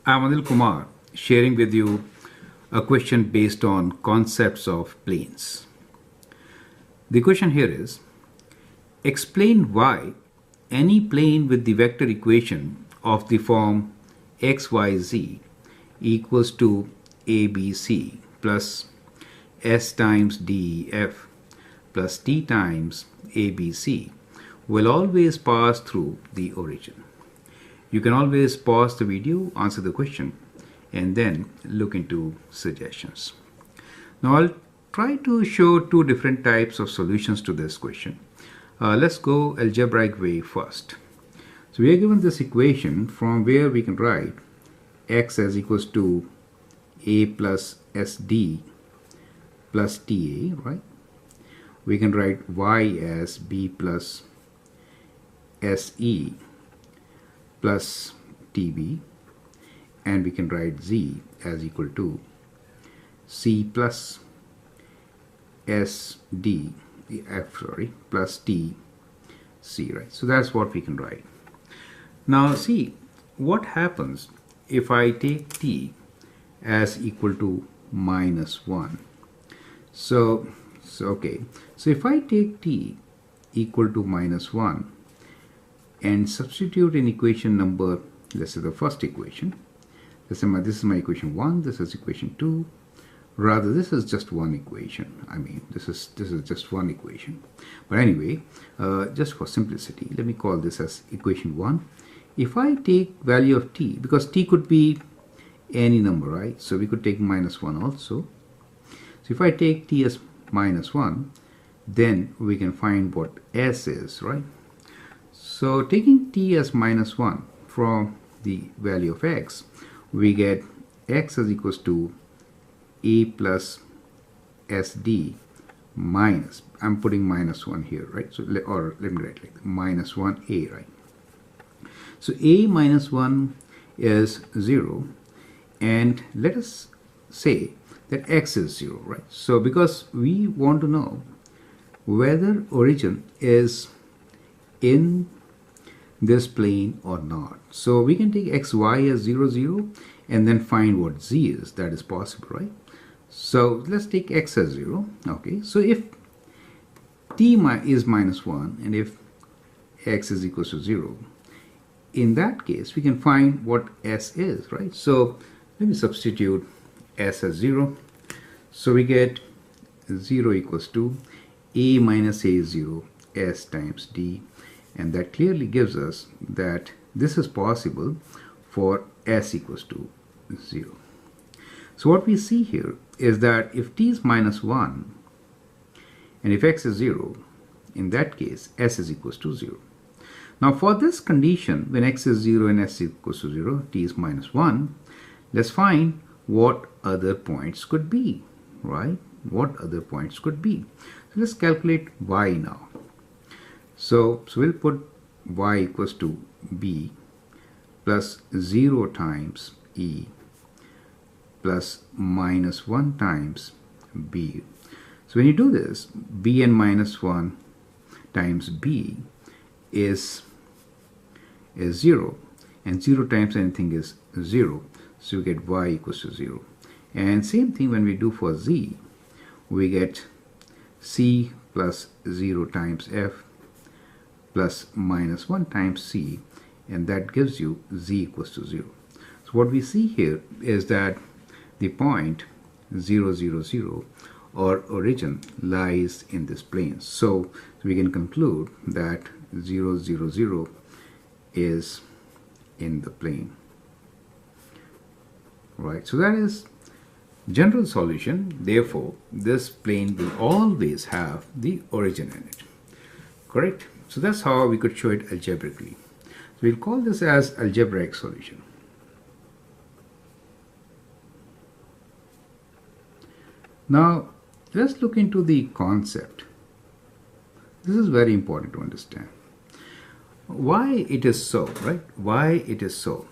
I'm Anil Kumar, sharing with you a question based on concepts of planes. The question here is, explain why any plane with the vector equation of the form xyz equals to abc plus s times def plus t times abc will always pass through the origin. You can always pause the video, answer the question, and then look into suggestions. Now I'll try to show two different types of solutions to this question. Let's go algebraic way first. So we are given this equation from where we can write x as equals to a plus sd plus ta, right? We can write y as b plus se plus tb, and we can write z as equal to c plus sd plus t c, right? So that's what we can write. Now see what happens if I take t as equal to minus 1. So if I take t equal to minus 1 and substitute in equation number, let's say the first equation, let's say this is my equation 1, this is equation 2, rather this is just one equation. I mean this is just one equation, but anyway, just for simplicity, let me call this as equation 1. If I take value of t, because t could be any number, right? So we could take minus 1 also. So if I take t as minus 1, then we can find what s is, right? So taking t as minus 1 from the value of x, we get x is equals to a plus sd minus, I'm putting minus 1 here, right? So or let me write like minus 1a, right? So a minus 1 is 0, and let us say that x is 0, right? So because we want to know whether origin is in this plane or not, so we can take xy as 0, 0 and then find what z is. That is possible, right? So let's take x as 0. Okay, so if t is minus 1 and if x is equals to 0, in that case we can find what s is, right? So let me substitute s as 0. So we get 0 equals to a minus a 0 s times d, and that clearly gives us that this is possible for s equals to 0. So what we see here is that if t is minus 1 and if x is 0, in that case s is equals to 0. Now for this condition, when x is 0 and s equals to 0, t is minus 1, let's find what other points could be, right? What other points could be. So let's calculate y now. So we'll put y equals to b plus 0 times e plus minus 1 times b. So when you do this, b and minus 1 times b is 0, and 0 times anything is 0, so you get y equals to 0. And same thing when we do for z, we get c plus 0 times f plus minus 1 times c, and that gives you z equals to 0. So what we see here is that the point 0, 0, 0 or origin lies in this plane. So we can conclude that 0, 0, 0 is in the plane, right? So that is general solution. Therefore this plane will always have the origin in it, correct? So that's how we could show it algebraically. So we'll call this as algebraic solution. Now let's look into the concept. This is very important to understand why it is so, right? Why it is so.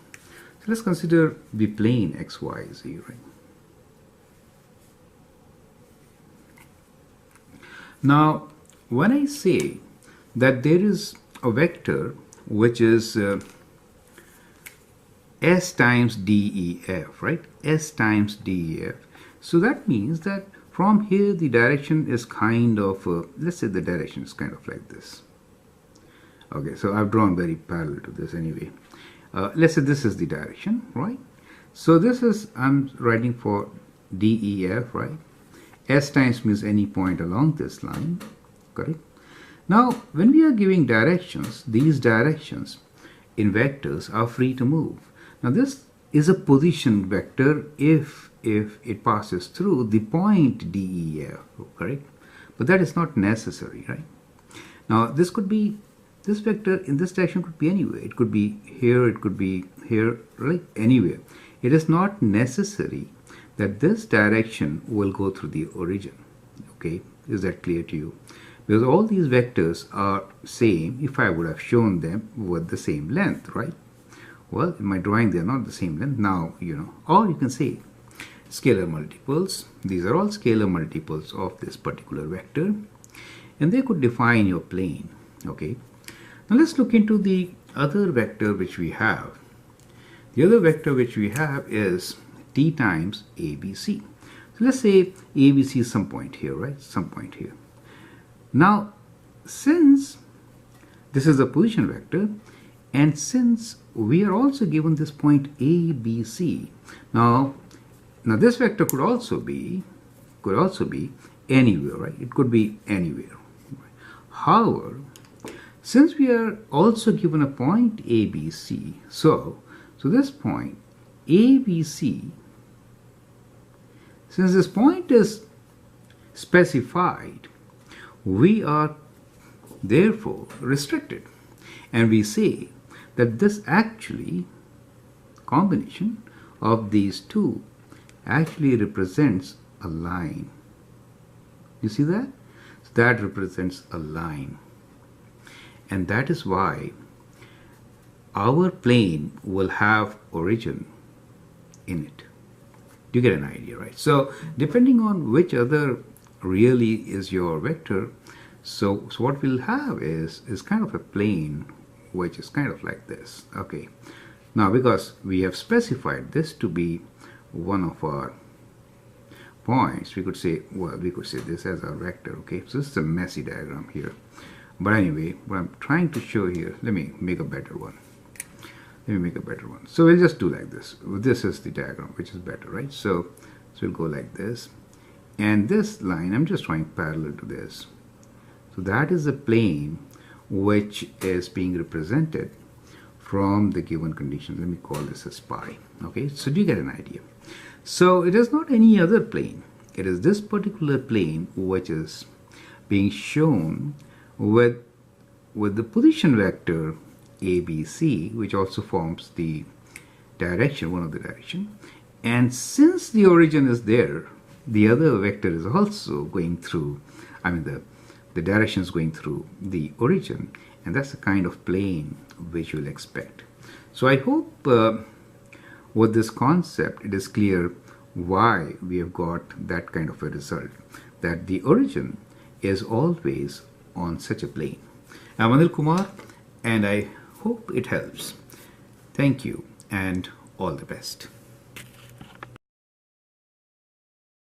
So let's consider the plane xyz, right? Now when I say that there is a vector which is S times DEF, right? S times DEF. So that means that from here the direction is kind of, let's say the direction is kind of like this. Okay, so I've drawn very parallel to this anyway. Let's say this is the direction, right? So this is, I'm writing for DEF, right? S times means any point along this line, correct? Now, when we are giving directions, these directions in vectors are free to move. Now, this is a position vector if it passes through the point DEF, correct? But that is not necessary, right? Now, this could be, this vector in this direction could be anywhere. It could be here, it could be here, right? Anywhere. It is not necessary that this direction will go through the origin. Okay, is that clear to you? Because all these vectors are same if I would have shown them with the same length, right? Well, in my drawing they are not the same length. Now, you know, or you can say scalar multiples. These are all scalar multiples of this particular vector, and they could define your plane. Okay, now let's look into the other vector which we have. The other vector which we have is t times ABC. So let's say ABC is some point here, right? Some point here. Now, since this is a position vector, and since we are also given this point ABC, now this vector could also be anywhere, right? It could be anywhere. However, since we are also given a point ABC, so this point ABC, since this point is specified, we are therefore restricted, and we say that this actually combination of these two actually represents a line. You see that? So that represents a line, and that is why our plane will have origin in it. You get an idea, right? So depending on which other really is your vector, so what we'll have is kind of a plane which is kind of like this. Okay, now because we have specified this to be one of our points, we could say, well, we could say this as our vector. Okay, so this is a messy diagram here, but anyway, what I'm trying to show here, let me make a better one. So we'll just do like this. This is the diagram which is better, right? So we'll go like this, and this line I'm just drawing parallel to this. So that is the plane which is being represented from the given conditions. Let me call this as pi. Okay, so do you get an idea? So it is not any other plane. It is this particular plane which is being shown with the position vector ABC, which also forms the direction, one of the direction. And since the origin is there, the other vector is also going through, I mean the direction is going through the origin, and that's the kind of plane which you'll expect. So I hope with this concept it is clear why we have got that kind of a result, that the origin is always on such a plane. I'm Anil Kumar, and I hope it helps. Thank you and all the best.